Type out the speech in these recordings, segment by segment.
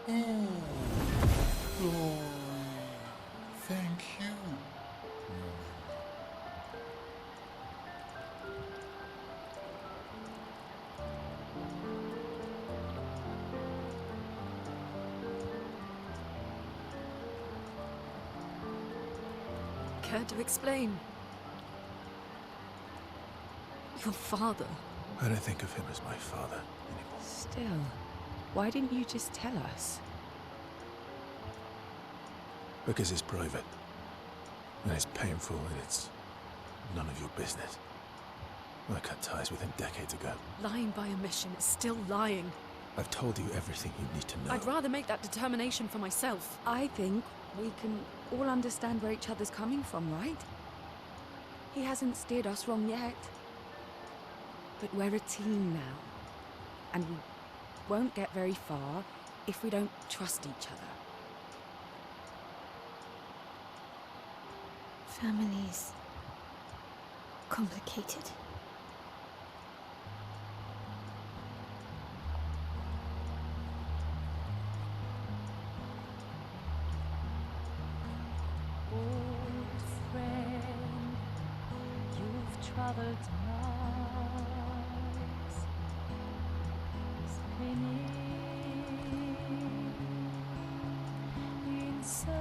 Oh, glory. Thank you. Care to explain? Your father. I don't think of him as my father anymore. Still, why didn't you just tell us? Because it's private. And it's painful and it's none of your business. I cut ties with him decades ago. Lying by omission is still lying. I've told you everything you need to know. I'd rather make that determination for myself. I think we can all understand where each other's coming from, right? He hasn't steered us wrong yet. But we're a team now. And we won't get very far if we don't trust each other. Family's complicated. Old friend, you've traveled miles, spinning in circles,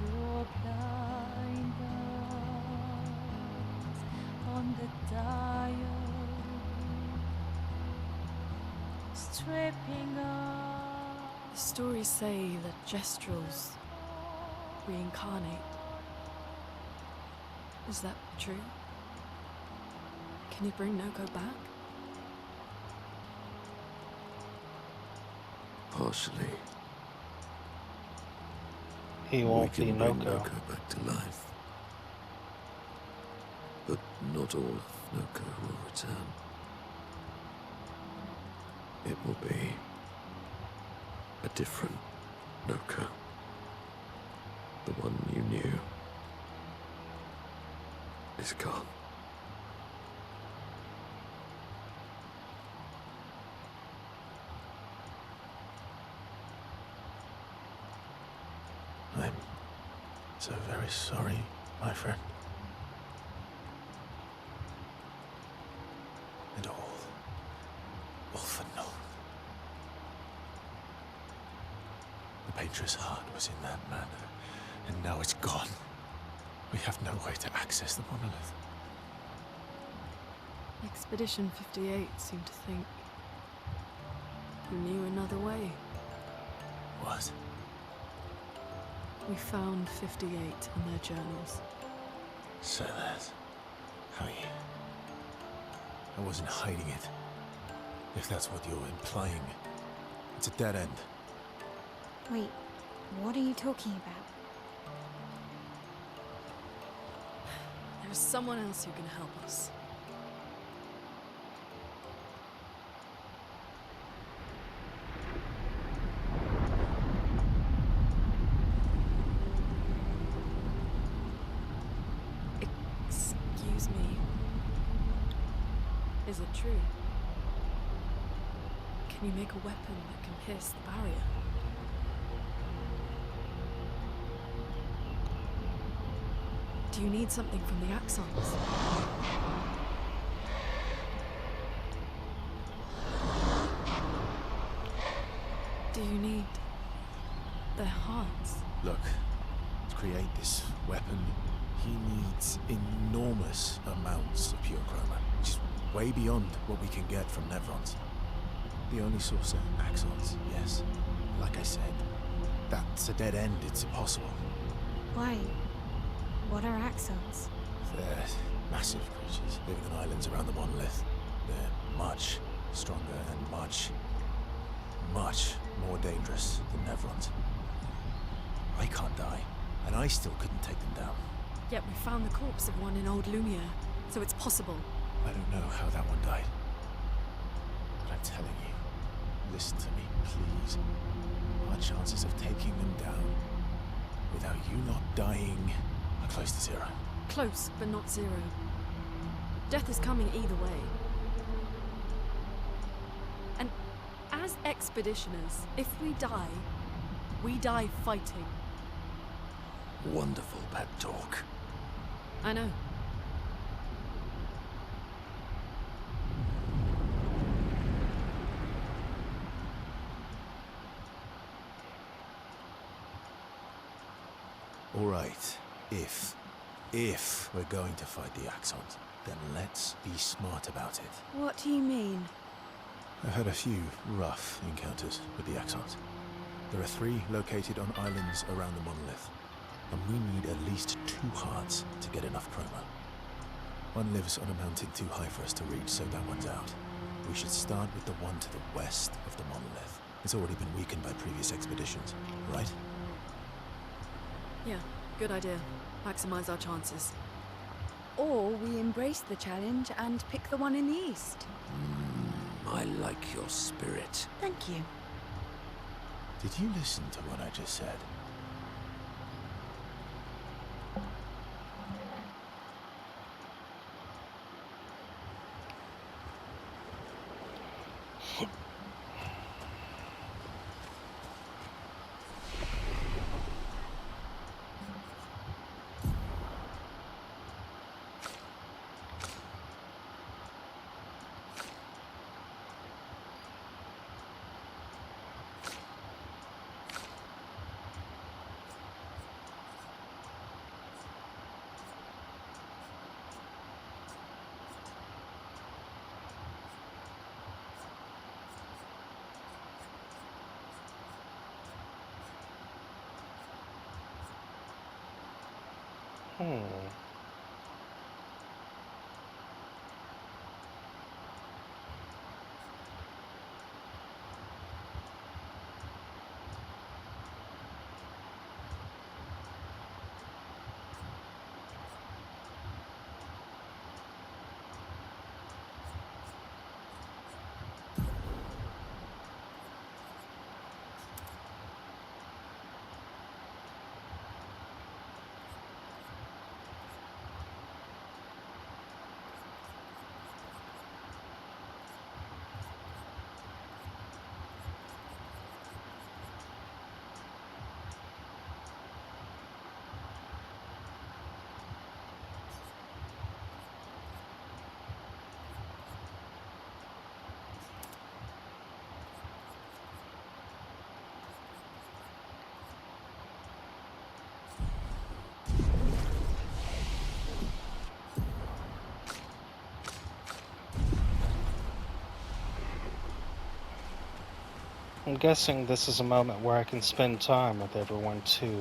your blind eyes on the dial, stripping off. The stories say that gestrels reincarnate. Is that true? Can you bring Noko back? Partially. He won't we be can bring Noko. Noko back to life. But not all of Noko will return. It will be a different Noko. The one you knew is gone. I'm so very sorry, my friend. And all for naught. The Patriot's heart was in that manor, and now it's gone. We have no way to access the monolith. Expedition 58 seemed to think you knew another way. What? We found 58 in their journals. So that's how you... I wasn't hiding it. If that's what you're implying. It's a dead end. Wait, what are you talking about? There is someone else who can help us. Excuse me. Is it true? Can you make a weapon that can pierce the barrier? Do you need something from the axons? Do you need their hearts? Look, to create this weapon, he needs enormous amounts of pure chroma, which is way beyond what we can get from Nevrons. The only source are axons, yes. Like I said, that's a dead end, it's impossible. Why? What are axons? They're massive creatures living on islands around the monolith. They're much stronger and much more dangerous than Nevrons. I can't die, and I still couldn't take them down. Yet we found the corpse of one in Old Lumiere, so it's possible. I don't know how that one died. But I'm telling you, listen to me, please. Our chances of taking them down without you not dying are close to zero. Close, but not zero. Death is coming either way. And As expeditioners, if we die fighting. Wonderful pep talk. I know. All right, if we're going to fight the Axons, then let's be smart about it. What do you mean? I've had a few rough encounters with the Axons. There are 3 located on islands around the monolith, and we need at least 2 hearts to get enough chroma. One lives on a mountain too high for us to reach, so that one's out. We should start with the one to the west of the monolith. It's already been weakened by previous expeditions, right? Yeah, good idea. Maximize our chances. Or we embrace the challenge and pick the one in the east. I like your spirit. Thank you. Did you listen to what I just said? I'm guessing this is a moment where I can spend time with everyone too.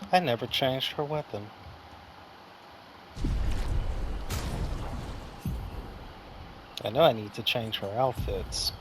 I never changed her weapon. I know I need to change her outfits.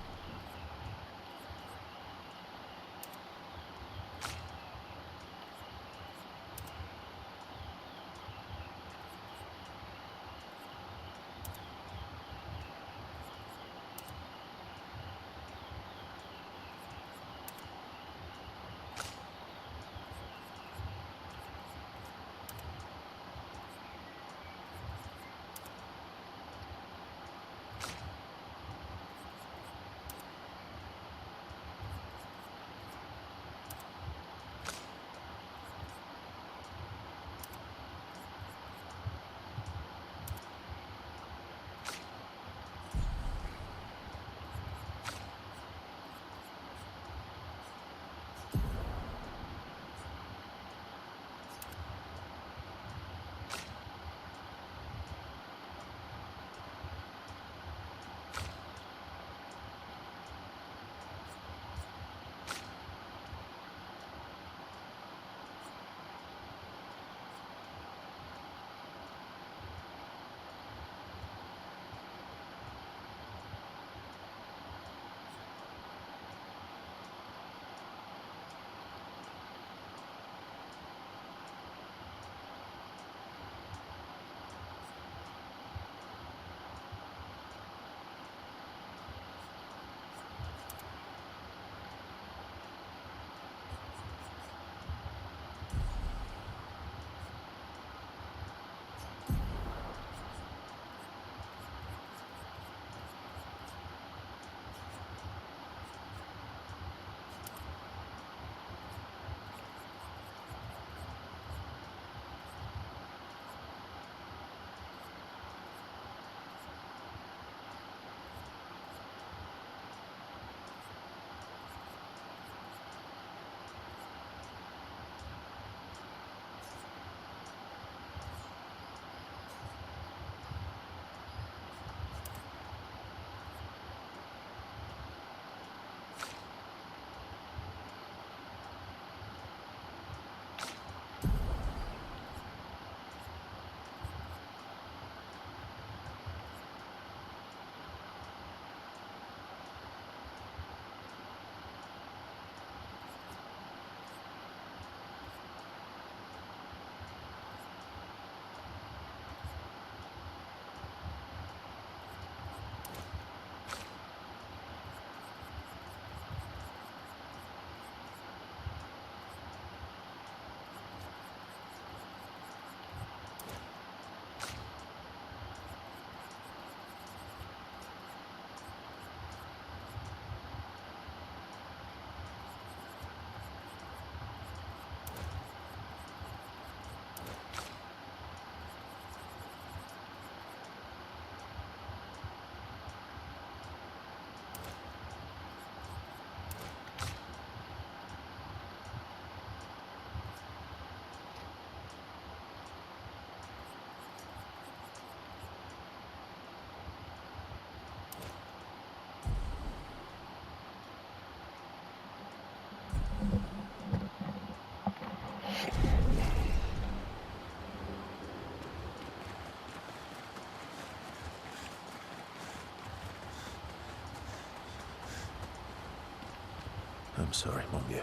I'm sorry, mon vieux.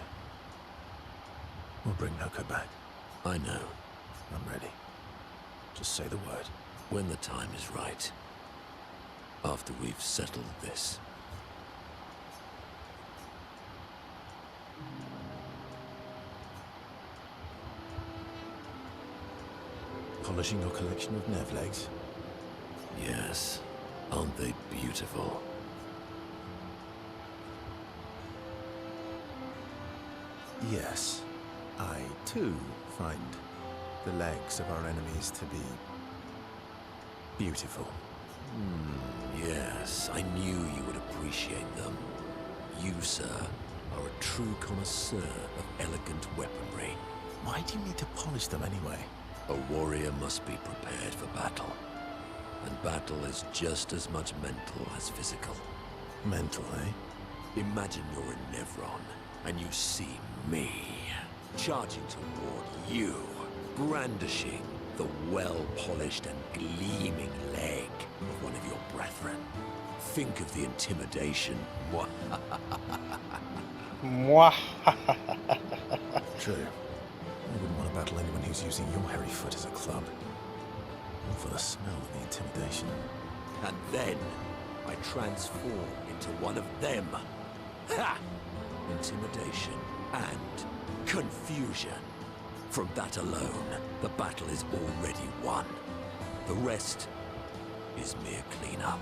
We'll bring Noko back. I know. I'm ready. Just say the word. When the time is right. After we've settled this. Polishing your collection of Nev legs? Yes. Aren't they beautiful? Yes. I, too, find the legs of our enemies to be beautiful. Yes, I knew you would appreciate them. You, sir, are a true connoisseur of elegant weaponry. Why do you need to polish them anyway? A warrior must be prepared for battle. And battle is just as much mental as physical. Mental, eh? Imagine you're in Nevron, and you see me. charging toward you, brandishing the well-polished and gleaming leg of one of your brethren. Think of the intimidation. Mwah. True. I wouldn't want to battle anyone who's using your hairy foot as a club. Or for the smell of the intimidation. And then I transform into one of them. Ha! Intimidation and confusion. From that alone, the battle is already won. The rest is mere cleanup.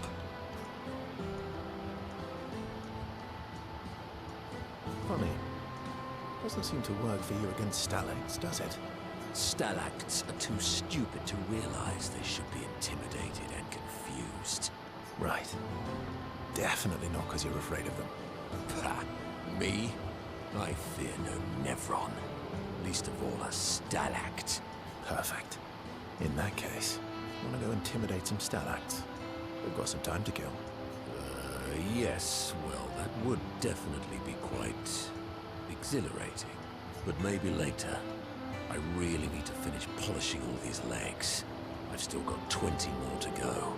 Funny. Doesn't seem to work for you against stalacts, does it? Stalacts are too stupid to realize they should be intimidated and confused. Right. Definitely not because you're afraid of them. Ha! Me? I fear no Nevron. Least of all a stalact. Perfect. In that case, want to go intimidate some stalacts? We've got some time to kill. Yes, well, that would definitely be quite exhilarating. But maybe later. I really need to finish polishing all these legs. I've still got 20 more to go.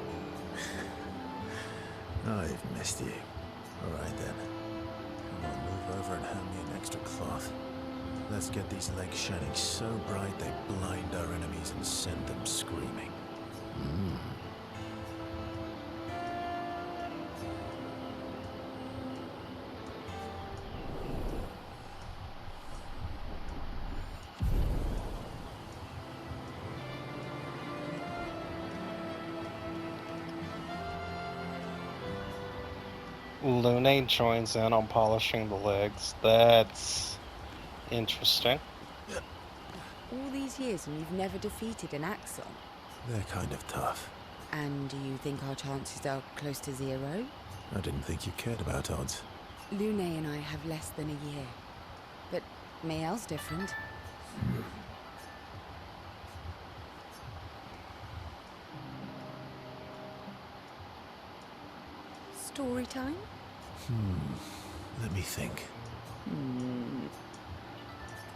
I've missed you. All right then. Come on, move over and hand me an extra cloth. Let's get these legs shining so bright they blind our enemies and send them screaming. Lune joins in on polishing the legs. That's interesting. All these years and you've never defeated an Axon? They're kind of tough. And do you think our chances are close to 0? I didn't think you cared about odds. Lune and I have less than a year. But Mael's different. Story time? Let me think.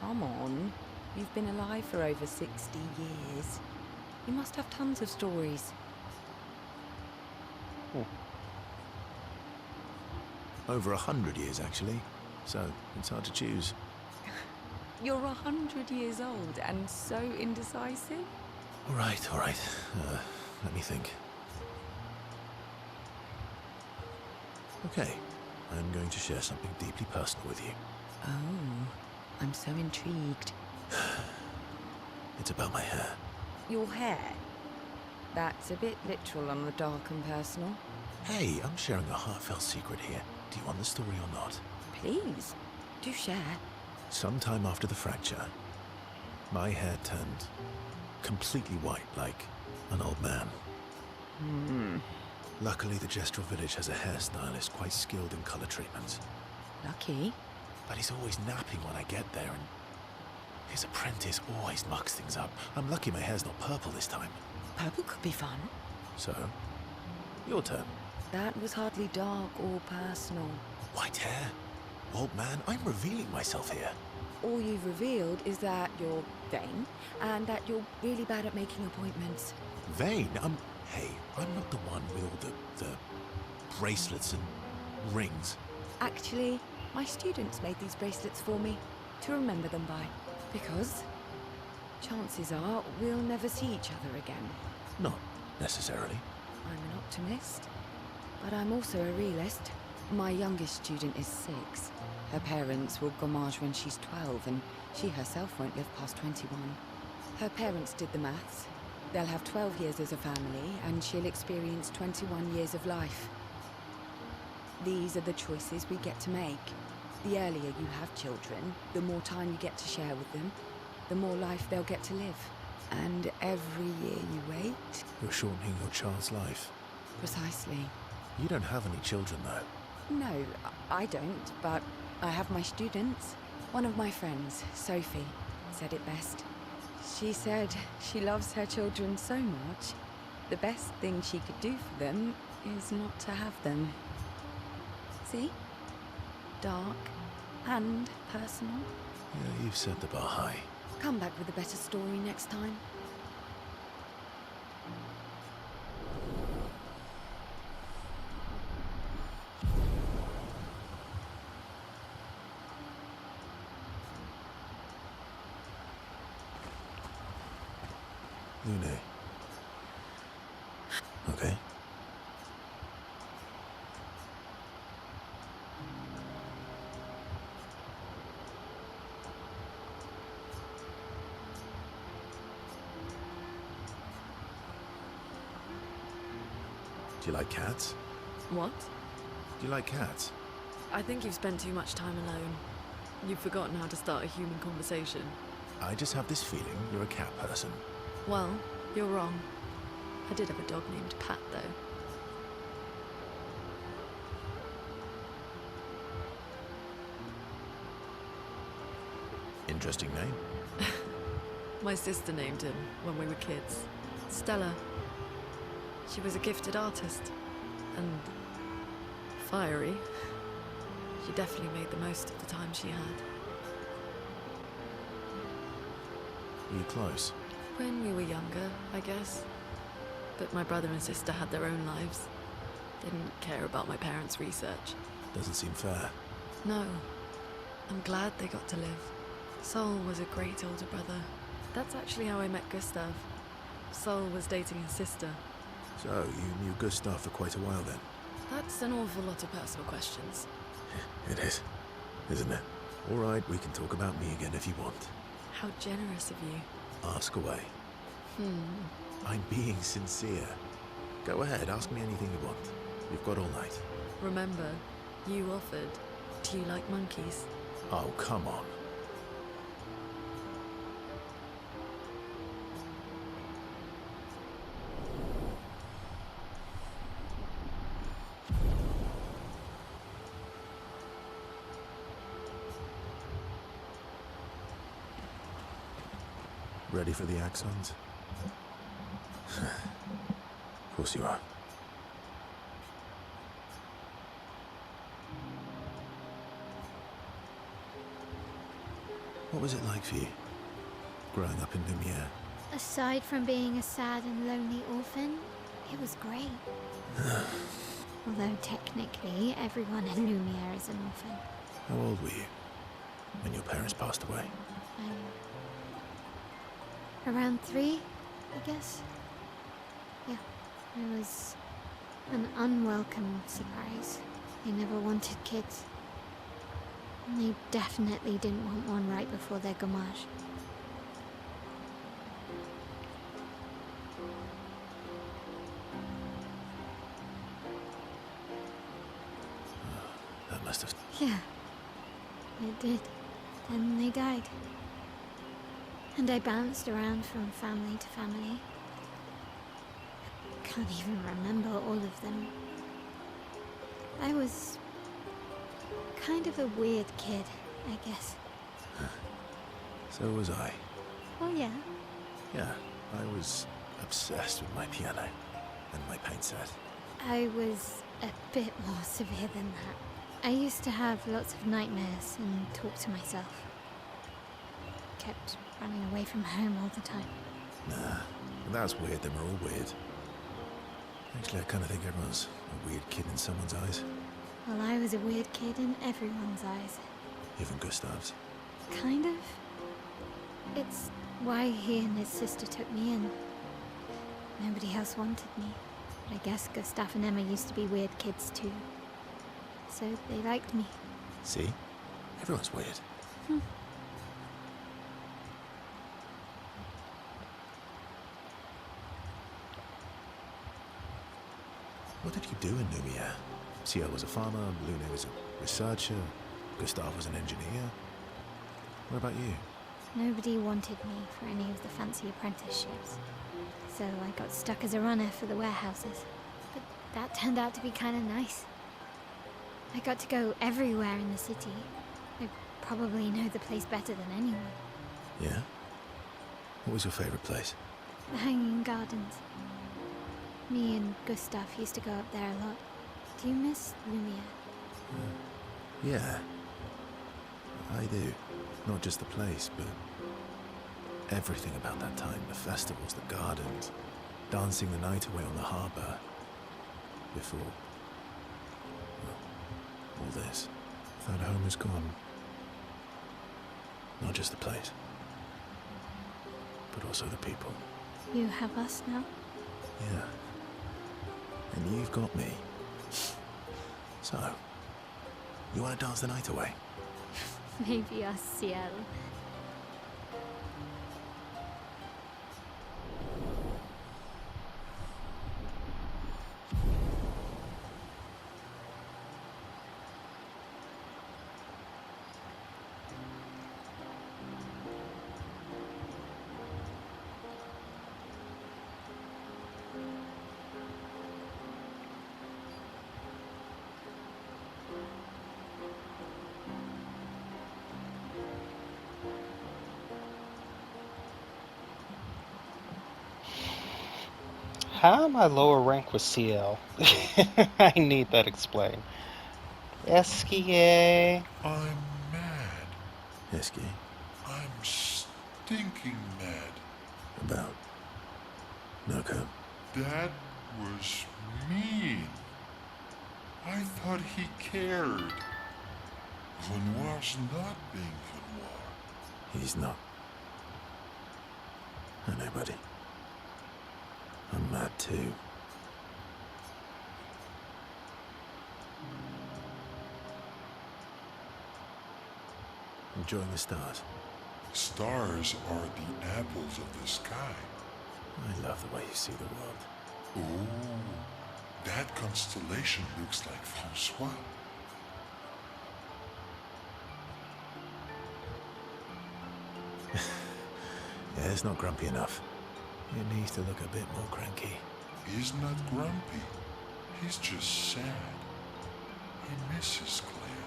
Come on. You've been alive for over 60 years. You must have tons of stories. Over 100 years, actually. So, it's hard to choose. You're 100 years old and so indecisive? All right. Let me think. Okay, I'm going to share something deeply personal with you. Oh, I'm so intrigued. It's about my hair. Your hair? That's a bit literal on the dark and personal. Hey, I'm sharing a heartfelt secret here. Do you want the story or not? Please, do share. Sometime after the fracture, my hair turned completely white, like an old man. Luckily, the Gestrel village has a hairstylist quite skilled in color treatments. Lucky. But he's always napping when I get there, and his apprentice always mucks things up. I'm lucky my hair's not purple this time. Purple could be fun. So, your turn. That was hardly dark or personal. White hair? Old man, I'm revealing myself here. All you've revealed is that you're vain, and that you're really bad at making appointments. Vain? Hey, I'm not the one with all the bracelets and rings. Actually, my students made these bracelets for me, to remember them by. Because chances are we'll never see each other again. Not necessarily. I'm an optimist, but I'm also a realist. My youngest student is 6. Her parents will gommage when she's 12, and she herself won't live past 21. Her parents did the maths. They'll have 12 years as a family, and she'll experience 21 years of life. These are the choices we get to make. The earlier you have children, the more time you get to share with them, the more life they'll get to live. And every year you wait... You're shortening your child's life. Precisely. You don't have any children, though. No, I don't, but I have my students. One of my friends, Sophie, said it best. She said she loves her children so much, the best thing she could do for them is not to have them. See? Dark and personal. Yeah, you've set the bar high. Come back with a better story next time. Lune. Okay. Do you like cats? What? Do you like cats? I think you've spent too much time alone. You've forgotten how to start a human conversation. I just have this feeling you're a cat person. Well, you're wrong. I did have a dog named Pat, though. Interesting name. My sister named him when we were kids. Stella. She was a gifted artist. And fiery. She definitely made the most of the time she had. Were you close? When we were younger, I guess. But my brother and sister had their own lives. They didn't care about my parents' research. Doesn't seem fair. No. I'm glad they got to live. Sol was a great older brother. That's actually how I met Gustav. Sol was dating his sister. So, you knew Gustav for quite a while then? That's an awful lot of personal questions. It is, isn't it? All right, we can talk about me again if you want. How generous of you. Ask away. I'm being sincere. Go ahead, ask me anything you want. You've got all night. Remember, you offered. Do you like monkeys? Oh, come on. Ready for the axons? Of course you are. What was it like for you, growing up in Lumiere? Aside from being a sad and lonely orphan, it was great. Although technically, everyone in Lumiere is an orphan. How old were you when your parents passed away? Around 3, I guess. Yeah, it was an unwelcome surprise. They never wanted kids. And they definitely didn't want one right before their gamage. That must have... Yeah, it did. Then they died. And I bounced around from family to family. I can't even remember all of them. I was kind of a weird kid, I guess. So was I. Oh yeah? Yeah, I was obsessed with my piano and my paint set. I was a bit more severe than that. I used to have lots of nightmares and talk to myself. Kept running away from home all the time. Nah, that's weird, then we're all weird. Actually, I kind of think everyone's a weird kid in someone's eyes. Well, I was a weird kid in everyone's eyes. Even Gustav's. Kind of. It's why he and his sister took me in. Nobody else wanted me. But I guess Gustav and Emma used to be weird kids too. So they liked me. See? Everyone's weird. What did you do in Lumiere? Ciel was a farmer, Lune was a researcher, Gustav was an engineer. What about you? Nobody wanted me for any of the fancy apprenticeships. So I got stuck as a runner for the warehouses. But that turned out to be kind of nice. I got to go everywhere in the city. I probably know the place better than anyone. Yeah? What was your favorite place? The Hanging Gardens. Me and Gustav used to go up there a lot. Do you miss Lumiere? Yeah. I do. Not just the place, but everything about that time. The festivals, the gardens, dancing the night away on the harbour. Before, well, all this. That home is gone. Not just the place, but also the people. You have us now? Yeah. And you've got me. So, you want to dance the night away? Maybe us, Ciel. How am I lower rank with CL? I need that explained. Eskie. I'm mad. Esky, I'm stinking mad. about Noko. That was mean. I thought he cared. Renoir's not being Renoir. He's not. I know, buddy. I'm mad too. Enjoying the stars. Stars are the apples of the sky. I love the way you see the world. Oh, that constellation looks like Francois. Yeah, it's not grumpy enough. It needs to look a bit more cranky. He's not grumpy. He's just sad. He misses Clair.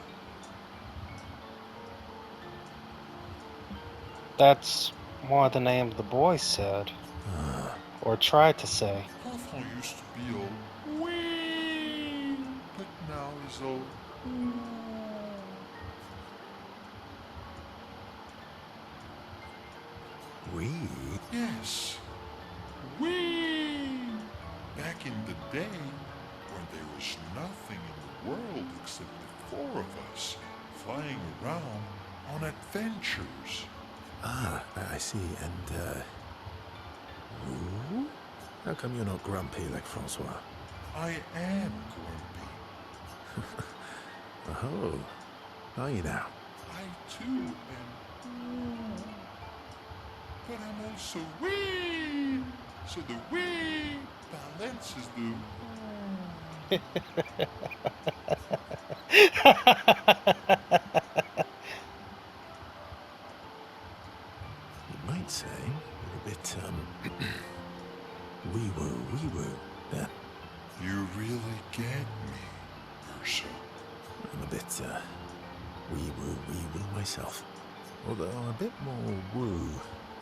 That's more the name the boy said. Or tried to say. Enfant used to be all wee, but now he's all ooh. We? Yes, wee. Back in the day, when there was nothing in the world except the four of us flying around on adventures. Ah, I see. And, Whoo? How come you're not grumpy like Francois? I am grumpy. Oh, are you now? I too am. But I'm also wee. So the wee balances the. You might say you're a bit, wee-woo. Yeah, You really get me, Ursa. I'm a bit, wee-woo myself. Although I'm a bit more woo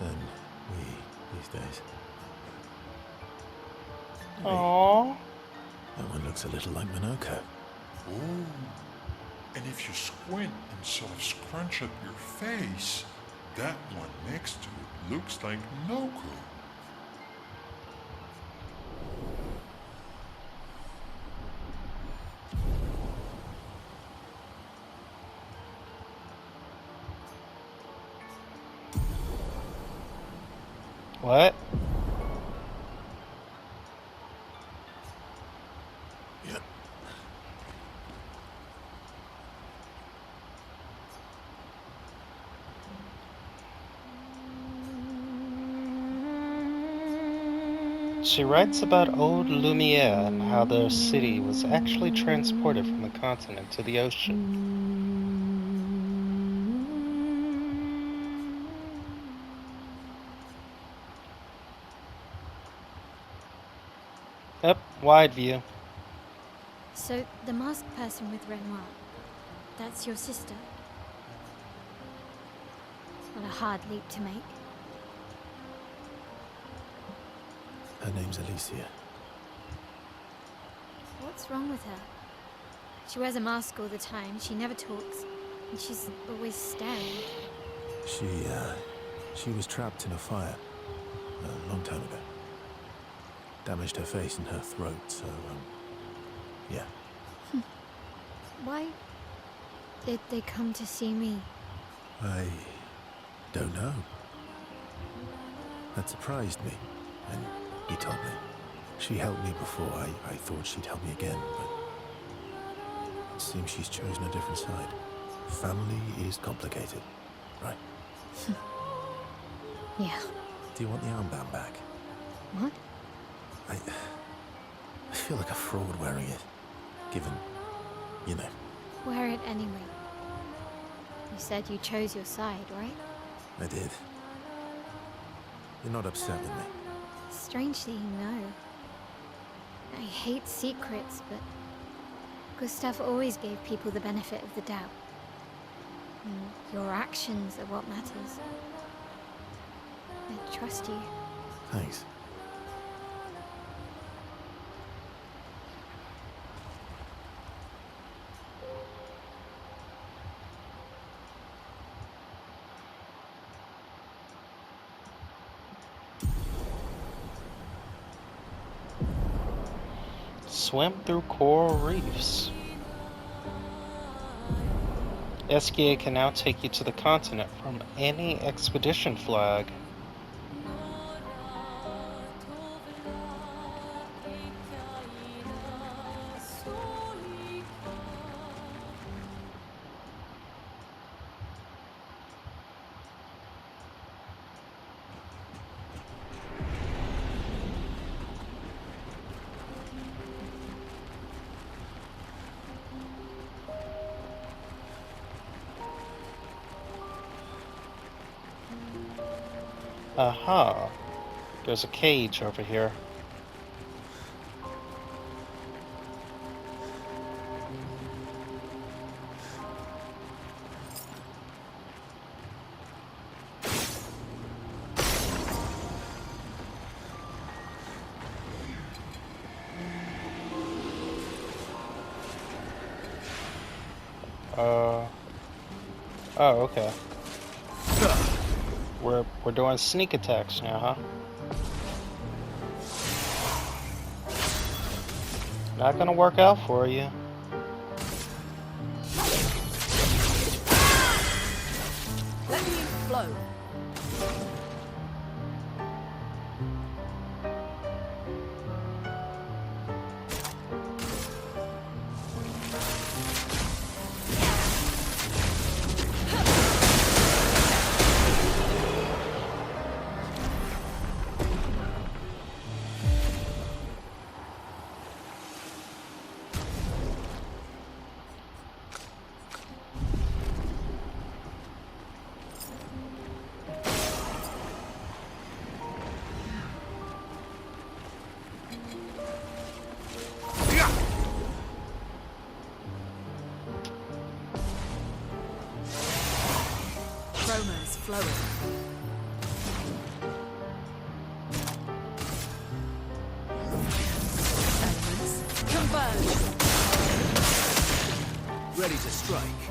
than wee these days. Hey, Aww. that one looks a little like Minoko. Oh. And if you squint and sort of scrunch up your face, that one next to it looks like Noko. What? Yep. She writes about old Lumiere and how their city was actually transported from the continent to the ocean. Yep, wide view. So, the masked person with Renoir, that's your sister? What a hard leap to make. Her name's Alicia. What's wrong with her? She wears a mask all the time, she never talks. And she's always staring. She was trapped in a fire a long time ago. Damaged her face and her throat, so, yeah. Why did they come to see me? I don't know. That surprised me, and he told me. She helped me before. I thought she'd help me again, but it seems she's chosen a different side. Family is complicated, right? Yeah. Do you want the armband back? What? I feel like a fraud wearing it, given, you know. Wear it anyway. You said you chose your side, right? I did. You're not upset with me. Strangely, no. I hate secrets, but Gustav always gave people the benefit of the doubt. And your actions are what matters. I trust you. Thanks. Swim through coral reefs. SKA can now take you to the continent from any expedition flag. Aha! There's a cage over here. Oh, okay. We're doing sneak attacks now, huh? Not gonna work out for you. Let me flow. Chroma is flowing. Elements converge. Ready to strike.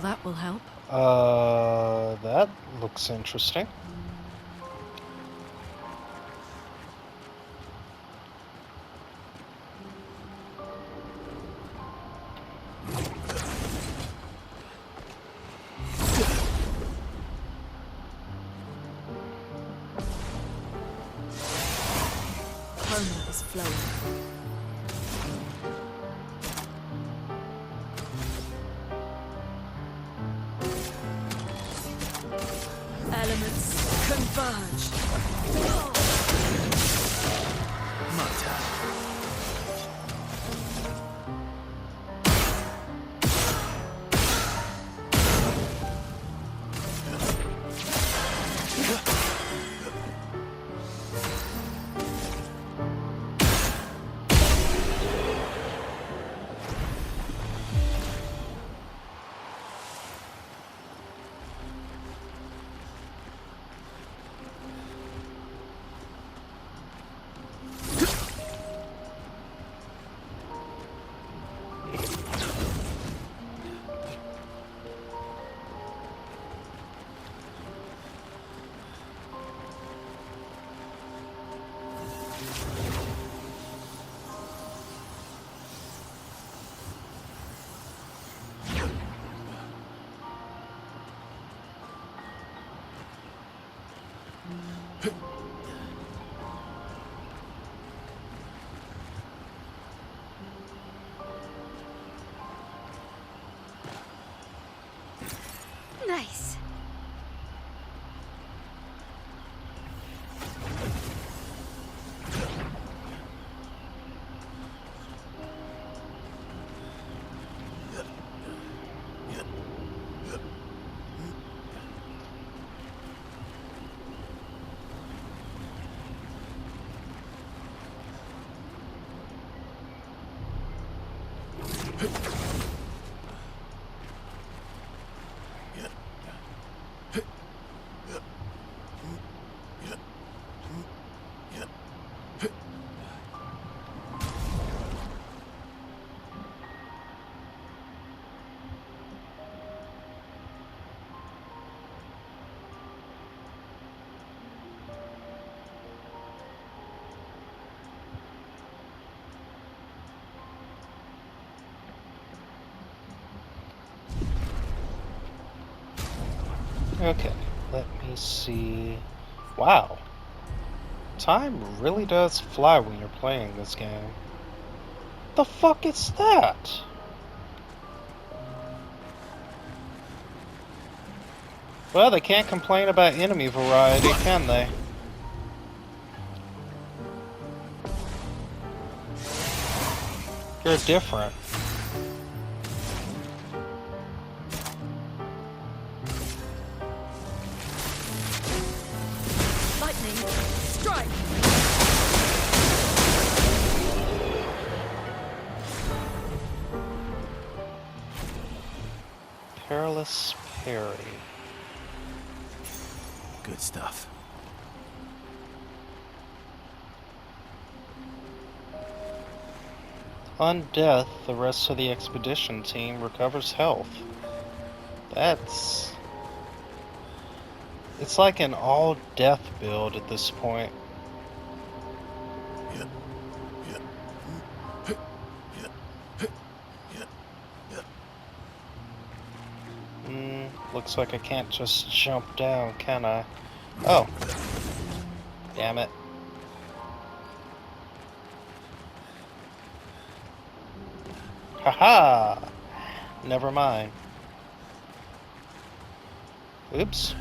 Well, that will help. That looks interesting. Chroma is flowing. Elements converge. My turn. Nice. Okay, let me see. Wow. Time really does fly when you're playing this game. The fuck is that? Well, they can't complain about enemy variety, can they? You're different. Lightning, strike! Perilous parry. Good stuff. On death, the rest of the expedition team recovers health. That's... It's like an all-death build at this point. Looks like I can't just jump down, can I? Oh. Damn it. Haha! Never mind. Oops.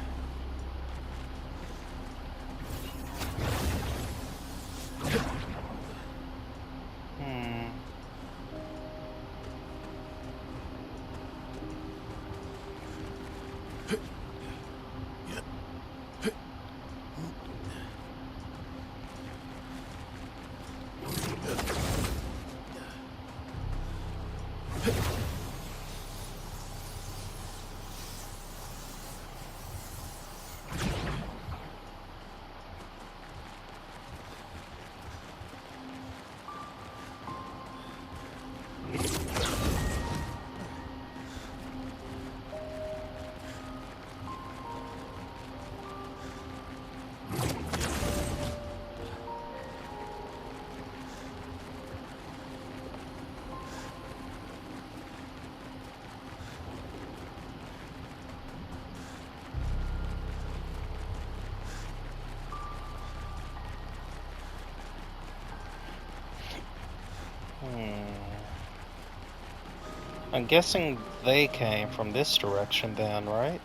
I'm guessing they came from this direction then, right?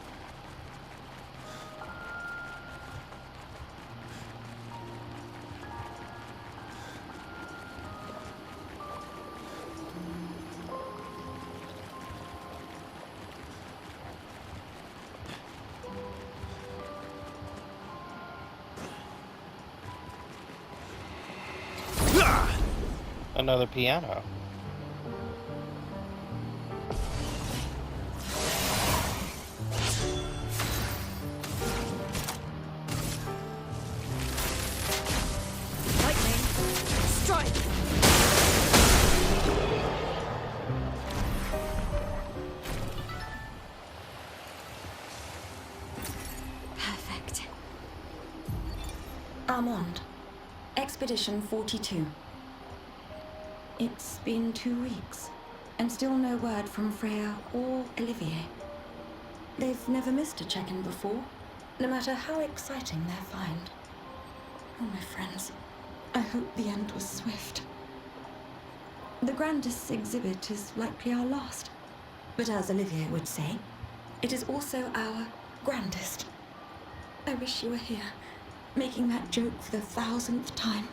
Another piano. Lightning, strike! Perfect. Armand, Expedition 42. It's been 2 weeks, and still no word from Freya or Olivier. They've never missed a check-in before, no matter how exciting their find. Oh, my friends, I hope the end was swift. The grandest exhibit is likely our last, but as Olivier would say, it is also our grandest. I wish you were here, making that joke for the 1000th time.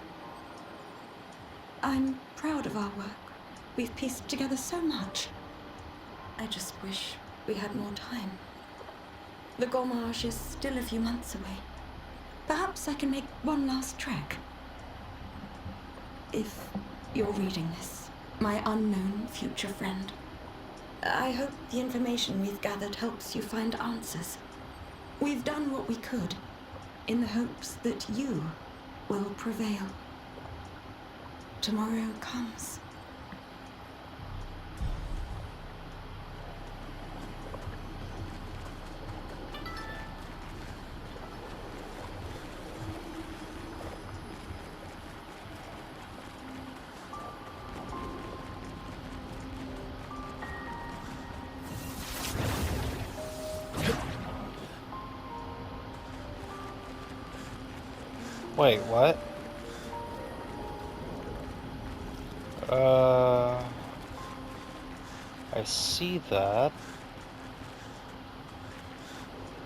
I'm proud of our work. We've pieced together so much. I just wish we had more time. The Gommage is still a few months away. Perhaps I can make one last trek. If you're reading this, my unknown future friend, I hope the information we've gathered helps you find answers. We've done what we could, in the hopes that you will prevail. Tomorrow comes. Wait, what? I see that,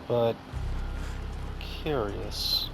but curious.